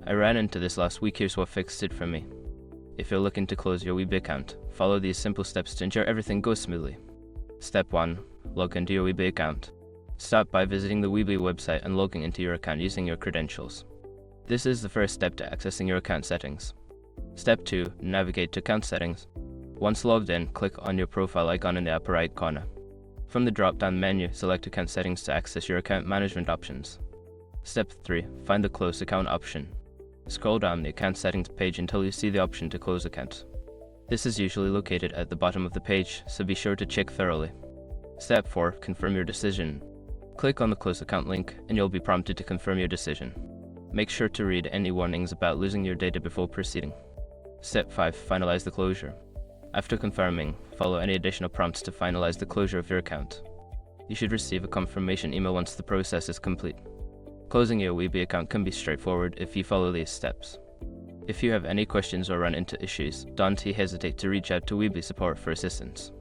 I ran into this last week, here's what fixed it for me. If you're looking to close your Weebly account, follow these simple steps to ensure everything goes smoothly. Step 1. Log into your Weebly account. Start by visiting the Weebly website and logging into your account using your credentials. This is the first step to accessing your account settings. Step 2. Navigate to account settings. Once logged in, click on your profile icon in the upper right corner. From the drop-down menu, select account settings to access your account management options. Step 3. Find the close account option. Scroll down the account settings page until you see the option to close account. This is usually located at the bottom of the page, so be sure to check thoroughly. Step 4. Confirm your decision. Click on the close account link and you'll be prompted to confirm your decision. Make sure to read any warnings about losing your data before proceeding. Step 5. Finalize the closure. After confirming, follow any additional prompts to finalize the closure of your account. You should receive a confirmation email once the process is complete. Closing your Weebly account can be straightforward if you follow these steps. If you have any questions or run into issues, don't hesitate to reach out to Weebly support for assistance.